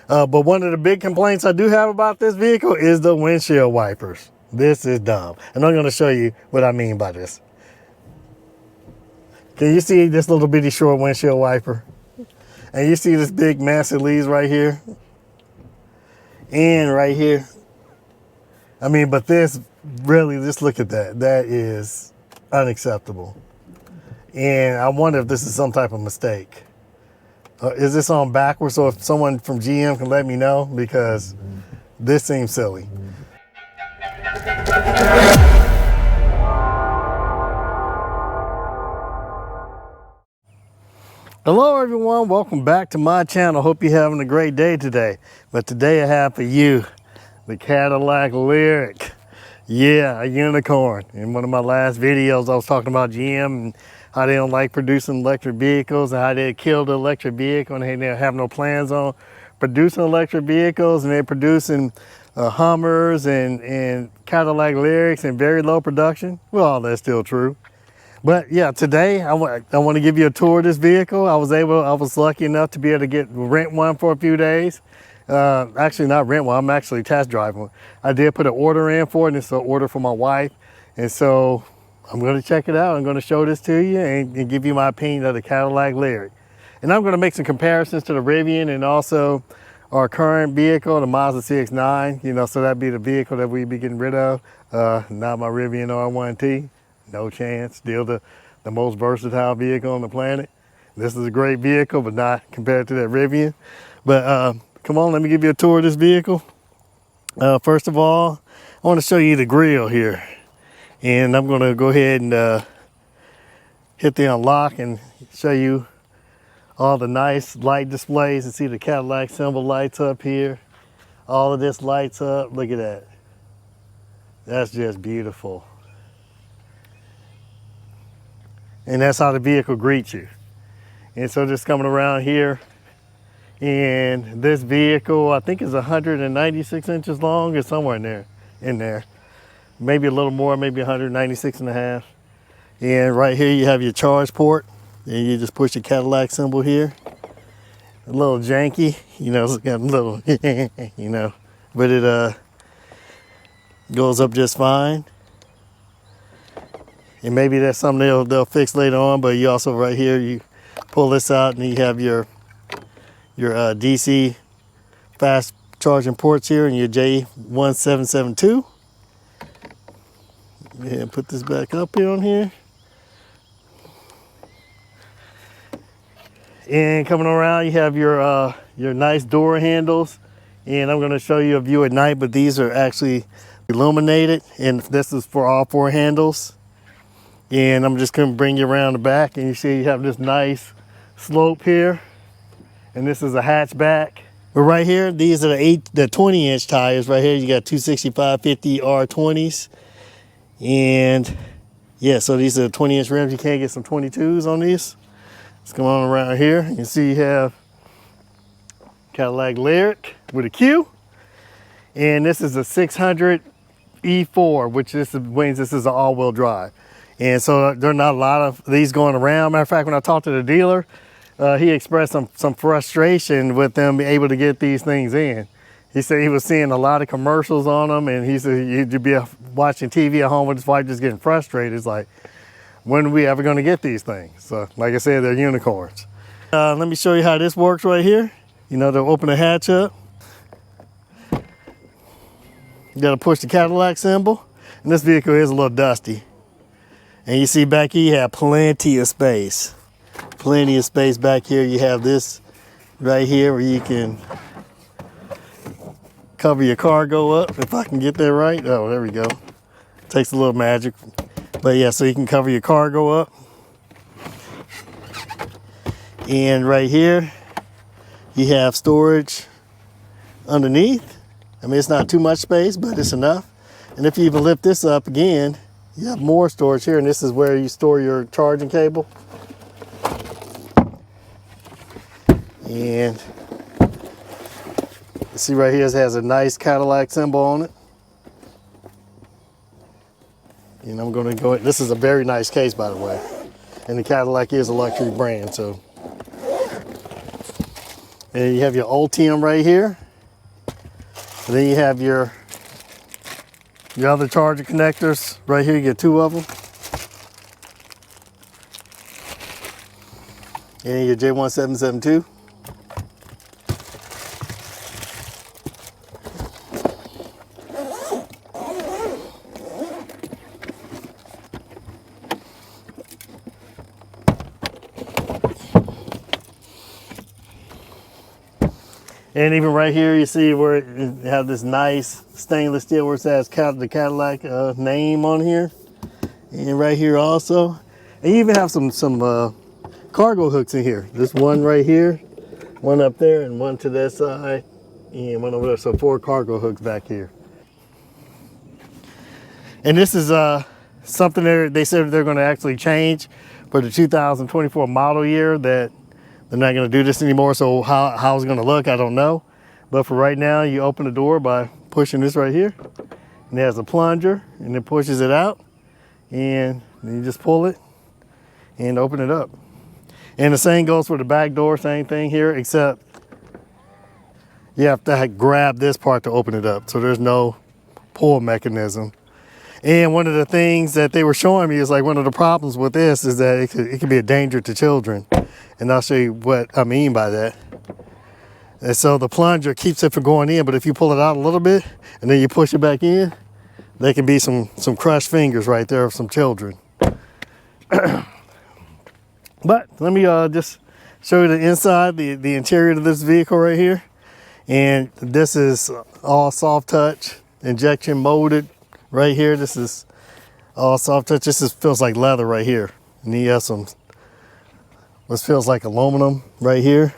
But one of the big complaints I do have about this vehicle is the windshield wipers. This is dumb. And I'm going to show you what I mean by this. Can you see this little bitty short windshield wiper? And you see this big massive leaves right here? And right here? I mean, but this really, just look at that. That is unacceptable. And I wonder if this is some type of mistake. Is this on backwards? So if someone from GM can let me know, because this seems silly. Hello everyone, welcome back to my channel. Hope you're having a great day today. But today I have for you the Cadillac Lyriq. Yeah, a unicorn. In one of my last videos I was talking about GM and how they don't like producing electric vehicles and how they killed the electric vehicle and they didn't have no plans on producing electric vehicles, and they're producing Hummers and Cadillac Lyriqs in very low production. Well, that's still true. But yeah, today I want to give you a tour of this vehicle. I was lucky enough to be able to rent one for a few days. Actually not rent one, I'm actually test driving one. I did put an order in for it, and it's an order for my wife. And so I'm going to check it out. I'm going to show this to you and give you my opinion of the Cadillac Lyriq. And I'm going to make some comparisons to the Rivian and also our current vehicle, the Mazda CX-9. You know, so that'd be the vehicle that we'd be getting rid of. Not my Rivian R1T. No chance. Still the most versatile vehicle on the planet. This is a great vehicle, but not compared to that Rivian. But come on, let me give you a tour of this vehicle. First of all, I want to show you the grille here. And I'm going to go ahead and hit the unlock and show you all the nice light displays. And see the Cadillac symbol lights up here. All of this lights up. Look at that. That's just beautiful. And that's how the vehicle greets you. And so just coming around here, and this vehicle I think is 196 inches long. It's somewhere in there. Maybe a little more, maybe 196 and a half. And right here you have your charge port, and you just push the Cadillac symbol here. A little janky, you know, it's got a little, you know, but it goes up just fine. And maybe that's something they'll fix later on, but you also right here, you pull this out and you have your DC fast charging ports here and your J1772. And put this back up here on here. And coming around, you have your nice door handles. And I'm gonna show you a view at night, but these are actually illuminated, and this is for all four handles. And I'm just gonna bring you around the back, and you see you have this nice slope here. And this is a hatchback. But right here, these are the 20-inch tires right here. You got 265/50 R20s. And yeah, so these are 20-inch rims. You can't get some 22s on these. Let's come on around here. You can see you have Cadillac Lyriq with a Q. And this is a 600 E4, which means this is an all-wheel drive. And so there are not a lot of these going around. Matter of fact, when I talked to the dealer, he expressed some frustration with them being able to get these things in. He said he was seeing a lot of commercials on them, and he said you'd be watching TV at home with his wife just getting frustrated. It's like, when are we ever going to get these things? So like I said, they're unicorns. Let me show you how this works right here. You know, they'll open the hatch up. You got to push the Cadillac symbol, and this vehicle is a little dusty. And you see back here, you have plenty of space. Plenty of space back here. You have this right here where you can cover your cargo up, if I can get that right. Oh, there we go. Takes a little magic. But yeah, so you can cover your cargo up. And right here, you have storage underneath. I mean, it's not too much space, but it's enough. And if you even lift this up again, you have more storage here, and this is where you store your charging cable. And you see right here, it has a nice Cadillac symbol on it. And I'm going to go, this is a very nice case, by the way. And the Cadillac is a luxury brand, so. And you have your Ultium right here. And then you have your other charger connectors right here. You get 2 of them. And your J1772. And even right here, you see where it have this nice stainless steel where it says the Cadillac name on here. And right here also. And you even have some cargo hooks in here. This one right here, one up there, and one to that side, and one over there. So 4 cargo hooks back here. And this is something they said they're going to actually change for the 2024 model year, that they're not going to do this anymore. So how it's going to look, I don't know. But for right now, you open the door by pushing this right here. And it has a plunger, and it pushes it out. And you just pull it and open it up. And the same goes for the back door, same thing here, except you have to grab this part to open it up. So there's no pull mechanism. And one of the things that they were showing me is like one of the problems with this is that it could be a danger to children. And I'll show you what I mean by that. And so the plunger keeps it from going in, but if you pull it out a little bit and then you push it back in, there can be some crushed fingers right there of some children. But let me just show you the inside, the interior of this vehicle right here. And this is all soft touch, injection molded right here. This is all soft touch. This feels like leather right here. And he has what feels like aluminum right here.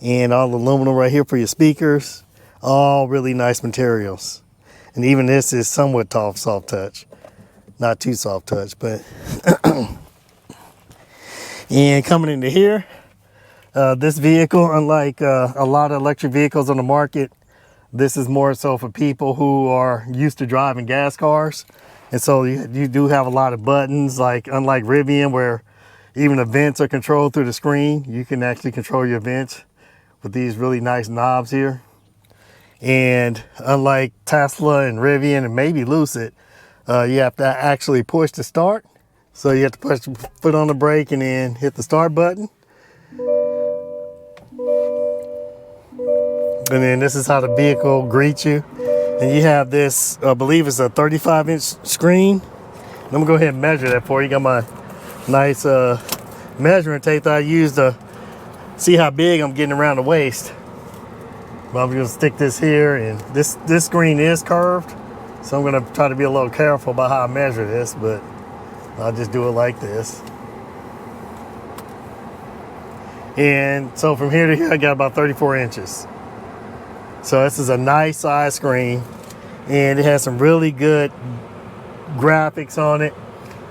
And all aluminum right here for your speakers. All really nice materials. And even this is somewhat soft touch. Not too soft touch, but... And coming into here, this vehicle, unlike a lot of electric vehicles on the market, this is more so for people who are used to driving gas cars. And so you do have a lot of buttons, like unlike Rivian, where even the vents are controlled through the screen. You can actually control your vents with these really nice knobs here. And unlike Tesla and Rivian and maybe Lucid, you have to actually push to start. So you have to push the foot on the brake and then hit the start button. And then this is how the vehicle greets you. And you have this, I believe it's a 35-inch screen. I'm gonna go ahead and measure that for you. Got my nice measuring tape that I use to see how big I'm getting around the waist. But I'm gonna stick this here, and this screen is curved. So I'm gonna try to be a little careful about how I measure this, but I'll just do it like this. And so from here to here, I got about 34 inches. So this is a nice size screen, and it has some really good graphics on it.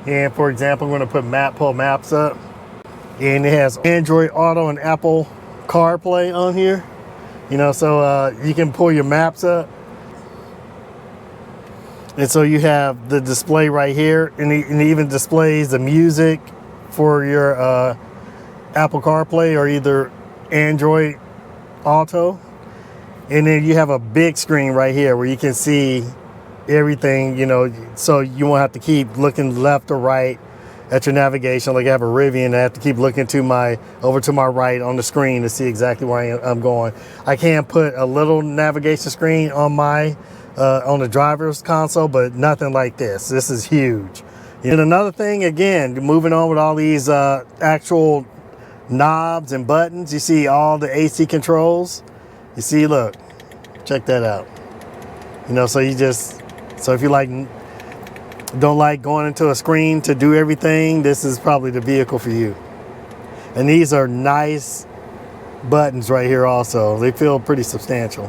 And for example, I'm going to pull maps up, and it has Android Auto and Apple CarPlay on here. You know, so you can pull your maps up. And so you have the display right here, and it even displays the music for your Apple CarPlay or either Android Auto. And then you have a big screen right here where you can see everything, you know, so you won't have to keep looking left or right at your navigation like I have a Rivian. I have to keep looking over to my right on the screen to see exactly where I'm going. I can put a little navigation screen on on the driver's console, but nothing like this. This is huge. And another thing, again, moving on with all these actual knobs and buttons, you see all the AC controls. You see, look, check that out. You know, so if you don't like going into a screen to do everything, this is probably the vehicle for you. And these are nice buttons right here also. They feel pretty substantial.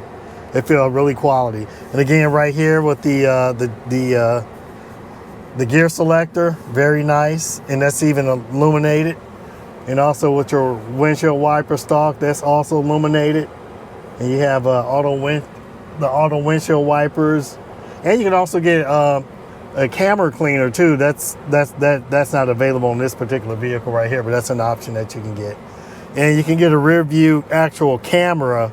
They feel really quality. And again, right here with the gear selector, very nice. And that's even illuminated. And also with your windshield wiper stalk, that's also illuminated. And you have the auto windshield wipers, and you can also get a camera cleaner too. That's not available in this particular vehicle right here, but that's an option that you can get. And you can get a rear view actual camera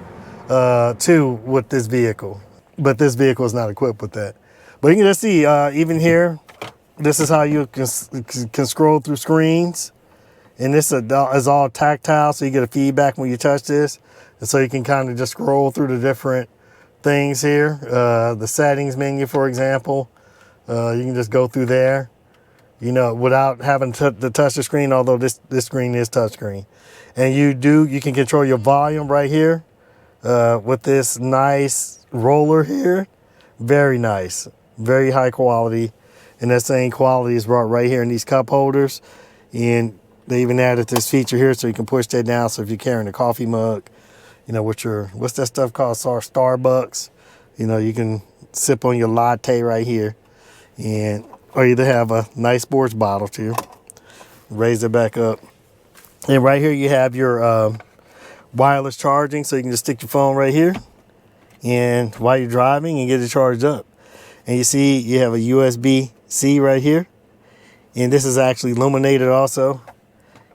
too with this vehicle. But this vehicle is not equipped with that. But you can just see, even here, this is how you can scroll through screens. And this is all tactile, so you get a feedback when you touch this. And so you can kind of just scroll through the different things here. The settings menu, for example, you can just go through there, you know, without having to touch the screen, although this screen is touchscreen. And you can control your volume right here with this nice roller here. Very nice, very high quality. And that same quality is brought right here in these cup holders. And they even added this feature here so you can push that down. So if you're carrying a coffee mug, you know, what's that stuff called? Starbucks. You know, you can sip on your latte right here. Or either have a nice sports bottle too. Raise it back up. And right here you have your wireless charging. So you can just stick your phone right here. And while you're driving and get it charged up. And you see you have a USB-C right here. And this is actually illuminated also.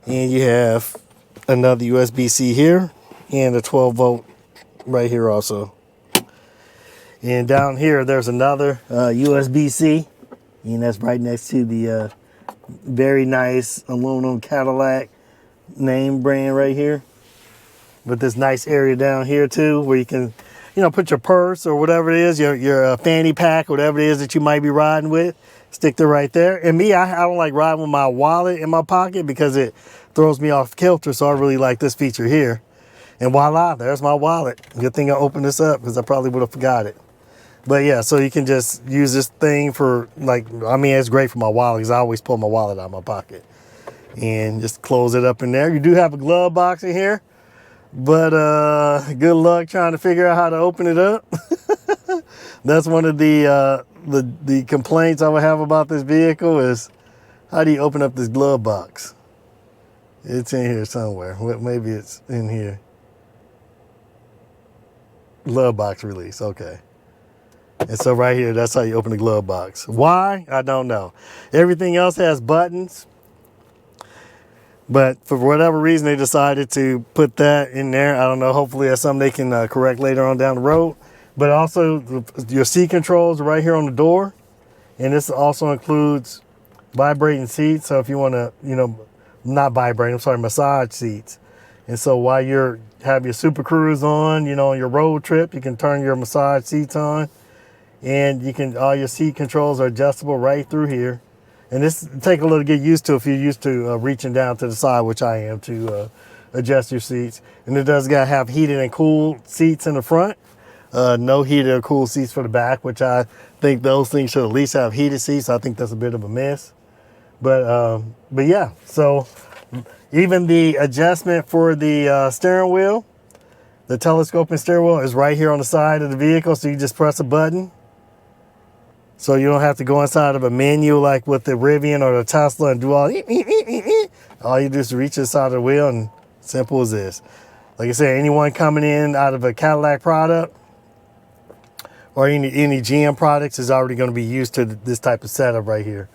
And you have another USB-C here and a 12 volt right here also. And down here there's another USB-C, and that's right next to the very nice aluminum Cadillac name brand right here. With this nice area down here too where you can, you know, put your purse or whatever it is, your fanny pack, whatever it is that you might be riding with. Stick it right there. And me, I don't like riding with my wallet in my pocket because it throws me off kilter. So I really like this feature here. And voila, there's my wallet. Good thing I opened this up because I probably would have forgot it. But yeah, so you can just use this thing for, like, I mean, it's great for my wallet because I always pull my wallet out of my pocket. And just close it up in there. You do have a glove box in here. But good luck trying to figure out how to open it up. That's one of the complaints I would have about this vehicle is, how do you open up this glove box? It's in here somewhere. Maybe it's in here. Glove box release, okay. And so right here, that's how you open the glove box. Why? I don't know. Everything else has buttons. But for whatever reason, they decided to put that in there. I don't know. Hopefully that's something they can correct later on down the road. But also your seat controls are right here on the door. And this also includes vibrating seats. So if you want to, you know, not vibrating, I'm sorry, massage seats. And so while have your Super Cruise on, you know, on your road trip, you can turn your massage seats on. And all your seat controls are adjustable right through here. And this take a little to get used to if you're used to reaching down to the side, which I am, to adjust your seats. And it does have heated and cooled seats in the front. No heated or cooled seats for the back, which I think those things should at least have heated seats. I think that's a bit of a miss. But yeah, so even the adjustment for the steering wheel, the telescoping steering wheel is right here on the side of the vehicle. So you just press a button. So you don't have to go inside of a menu like with the Rivian or the Tesla and do all you do is reach inside of the wheel, and simple as this. Like I said, anyone coming in out of a Cadillac product or any GM products is already going to be used to this type of setup right here.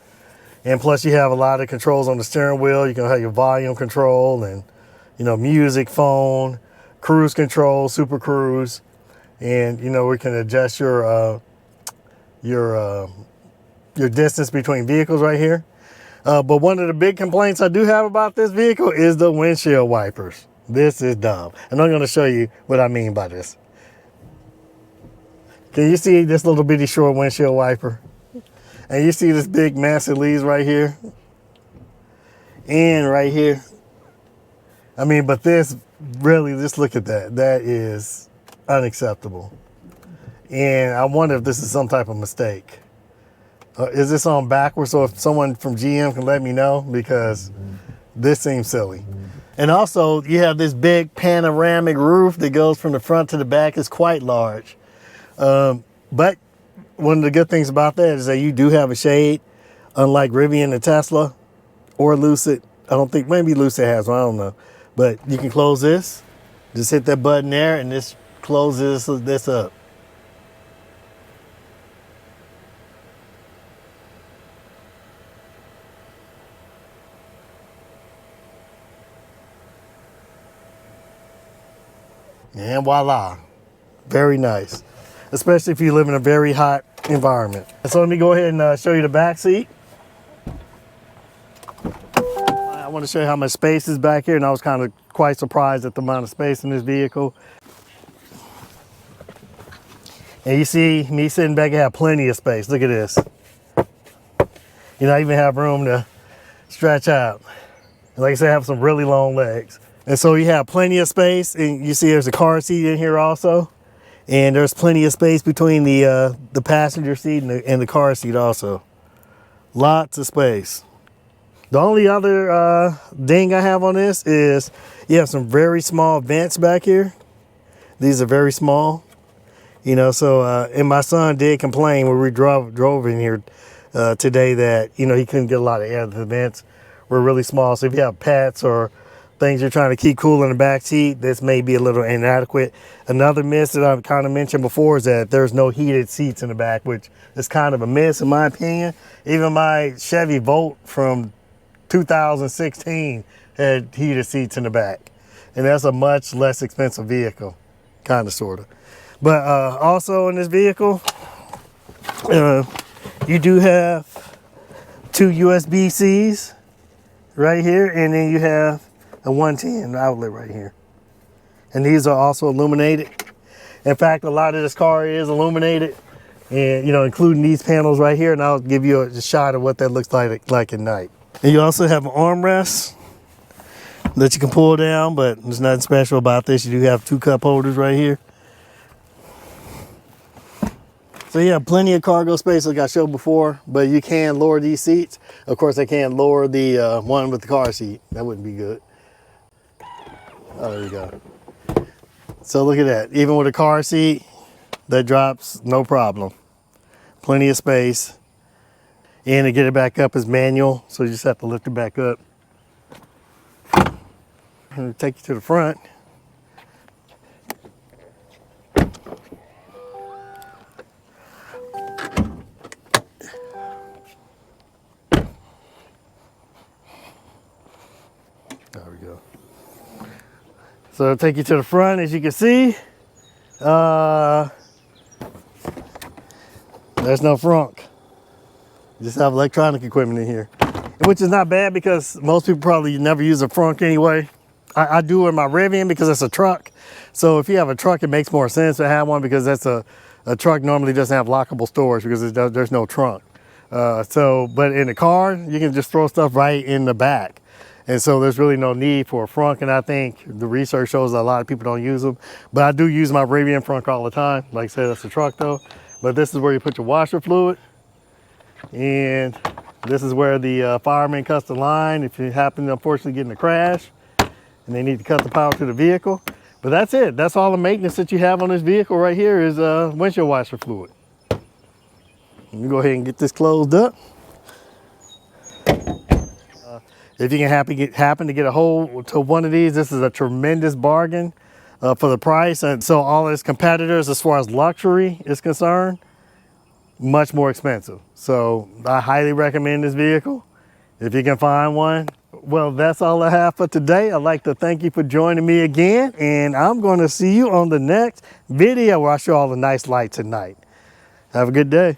And plus you have a lot of controls on the steering wheel. You can have your volume control and, you know, music, phone, cruise control, Super Cruise. And, you know, we can adjust your distance between vehicles right here. But one of the big complaints I do have about this vehicle is the windshield wipers. This is dumb. And I'm going to show you what I mean by this. Can you see this little bitty short windshield wiper? And you see this big massive leaves right here? And right here. I mean, but this really, just look at that. That is unacceptable. And I wonder if this is some type of mistake. Is this on backwards? So if someone from GM can let me know, because this seems silly. And also you have this big panoramic roof that goes from the front to the back. It's quite large. But one of the good things about that is that you do have a shade, unlike Rivian and Tesla or Lucid. I don't think, maybe Lucid has one, I don't know. But you can close this. Just hit that button there and this closes this up. And voila, very nice, especially if you live in a very hot environment. So let me go ahead and show you the back seat. I want to show you how much space is back here, and I was kind of quite surprised at the amount of space in this vehicle. And you see me sitting back here, have plenty of space. Look at this. You know, I even have room to stretch out. Like I said, I have some really long legs. And so you have plenty of space, and you see there's a car seat in here also. And there's plenty of space between the passenger seat and the car seat also. Lots of space. The only other ding I have on this is you have some very small vents back here. These are very small. You know, so, and my son did complain when we drove in here today that, you know, he couldn't get a lot of air. The vents were really small. So if you have pets or things you're trying to keep cool in the back seat, this may be a little inadequate. Another miss that I've kind of mentioned before is that there's no heated seats in the back, which is kind of a miss in my opinion. Even my Chevy Volt from 2016 had heated seats in the back. And that's a much less expensive vehicle, kind of, sort of. But also in this vehicle, you do have 2 USB-Cs right here, and then you have a 110 outlet right here. And these are also illuminated. In fact, a lot of this car is illuminated, and you know, including these panels right here, and I'll give you a shot of what that looks like at night. And you also have an armrest that you can pull down, but there's nothing special about this. You do have 2 cup holders right here. So yeah, plenty of cargo space like I showed before, but you can lower these seats. Of course, I can't lower the one with the car seat. That wouldn't be good. Oh, there you go. So look at that. Even with a car seat, that drops no problem. Plenty of space. And to get it back up is manual, so you just have to lift it back up. I'm gonna take you to the front. There we go. So I'll take you to the front. As you can see, there's no frunk. You just have electronic equipment in here, which is not bad because most people probably never use a frunk anyway. I do in my Rivian because it's a truck. So if you have a truck, it makes more sense to have one because that's a truck normally doesn't have lockable storage because there's no trunk. But in a car, you can just throw stuff right in the back. And so there's really no need for a frunk, and I think the research shows that a lot of people don't use them. But I do use my Rivian frunk all the time. Like I said, that's a truck though. But this is where you put your washer fluid. And this is where the fireman cuts the line if you happen to unfortunately get in a crash and they need to cut the power to the vehicle. But that's it. That's all the maintenance that you have on this vehicle right here is windshield washer fluid. Let me go ahead and get this closed up. If you can happen to get a hold to one of these, this is a tremendous bargain for the price. And so all its competitors, as far as luxury is concerned, much more expensive. So I highly recommend this vehicle if you can find one. Well, that's all I have for today. I'd like to thank you for joining me again, and I'm going to see you on the next video where I show all the nice lights at night. Have a good day.